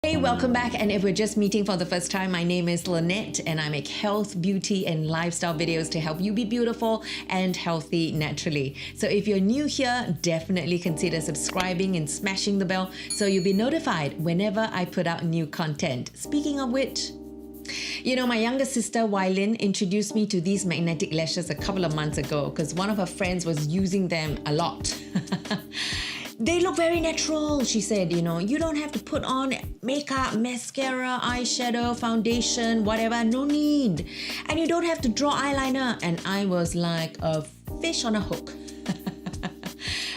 Hey, welcome back, and if we're just meeting for the first time, my name is Lynette and I make health, beauty and lifestyle videos to help you be beautiful and healthy naturally. So if you're new here, definitely consider subscribing and smashing the bell so you'll be notified whenever I put out new content. Speaking of which, you know, my younger sister, Wylin, introduced me to these magnetic lashes a couple of months ago because one of her friends was using them a lot. They look very natural, she said. You know, you don't have to put on makeup, mascara, eyeshadow, foundation, whatever, no need. And you don't have to draw eyeliner. And I was like a fish on a hook.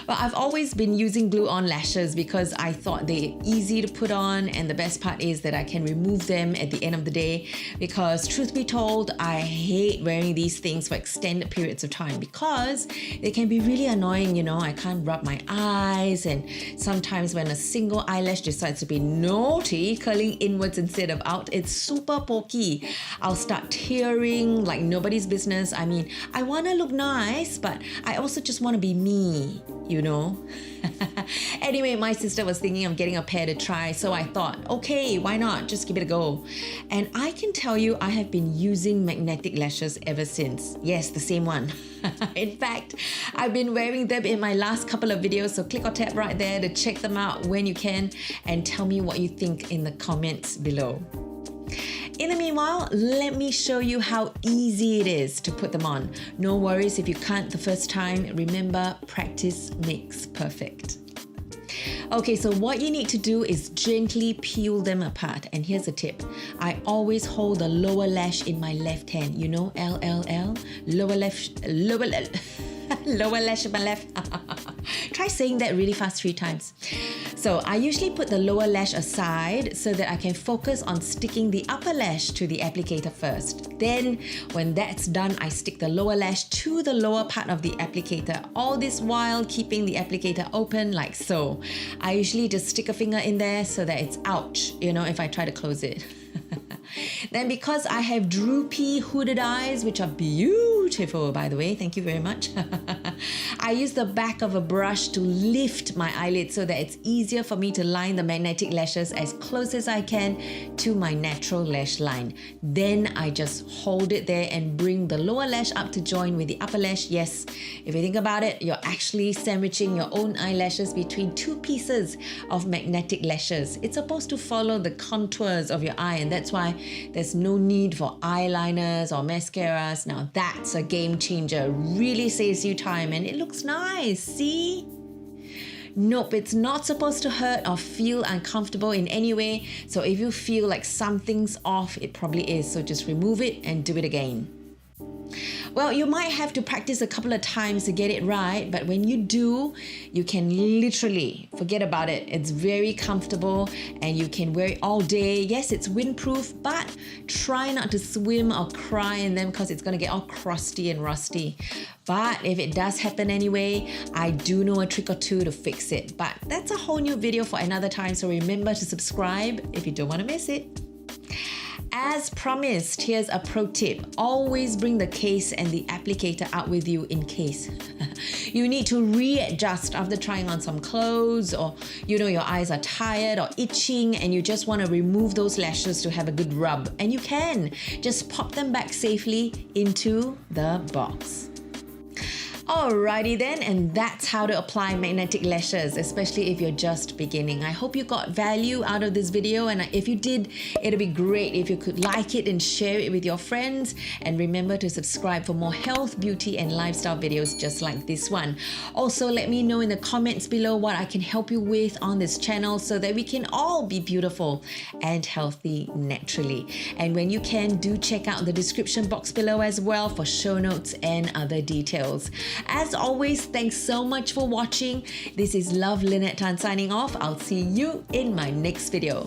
But I've always been using glue-on lashes because I thought they're easy to put on, and the best part is that I can remove them at the end of the day because, truth be told, I hate wearing these things for extended periods of time because they can be really annoying. You know, I can't rub my eyes, and sometimes when a single eyelash decides to be naughty, curling inwards instead of out, it's super pokey. I'll start tearing like nobody's business. I mean, I want to look nice, but I also just want to be me, you know. Anyway, my sister was thinking of getting a pair to try, so I thought, okay, why not? Just give it a go. And I can tell you, I have been using magnetic lashes ever since. Yes, the same one. In fact, I've been wearing them in my last couple of videos, so click or tap right there to check them out when you can and tell me what you think in the comments below. In the meanwhile, let me show you how easy it is to put them on. No worries if you can't the first time. Remember, practice makes perfect. Okay, so what you need to do is gently peel them apart. And here's a tip. I always hold the lower lash in my left hand. You know, LLL, lower lash in my left. Try saying that really fast 3 times. So I usually put the lower lash aside so that I can focus on sticking the upper lash to the applicator first. Then when that's done, I stick the lower lash to the lower part of the applicator, all this while keeping the applicator open like so. I usually just stick a finger in there so that it's ouch, you know, if I try to close it. Then because I have droopy hooded eyes, which are beautiful by the way, thank you very much, I use the back of a brush to lift my eyelid so that it's easier for me to line the magnetic lashes as close as I can to my natural lash line. Then I just hold it there and bring the lower lash up to join with the upper lash. Yes, if you think about it, you're actually sandwiching your own eyelashes between 2 pieces of magnetic lashes. It's supposed to follow the contours of your eye, and that's why there's no need for eyeliners or mascaras. Now that's a game changer. Really saves you time and it looks nice, see? Nope, it's not supposed to hurt or feel uncomfortable in any way. So if you feel like something's off, it probably is. So just remove it and do it again. Well, you might have to practice a couple of times to get it right, but when you do, you can literally forget about it. It's very comfortable and you can wear it all day. Yes, it's windproof, but try not to swim or cry in them because it's going to get all crusty and rusty. But if it does happen anyway, I do know a trick or two to fix it. But that's a whole new video for another time, so remember to subscribe if you don't want to miss it. As promised, here's a pro tip. Always bring the case and the applicator out with you in case you need to readjust after trying on some clothes, or you know your eyes are tired or itching and you just want to remove those lashes to have a good rub. And you can just pop them back safely into the box. Alrighty then, and that's how to apply magnetic lashes, especially if you're just beginning. I hope you got value out of this video, and if you did, it'd be great if you could like it and share it with your friends. And remember to subscribe for more health, beauty and lifestyle videos just like this one. Also, let me know in the comments below what I can help you with on this channel so that we can all be beautiful and healthy naturally. And when you can, do check out the description box below as well for show notes and other details. As always, thanks so much for watching. This is Love Lynette Tan signing off. I'll see you in my next video.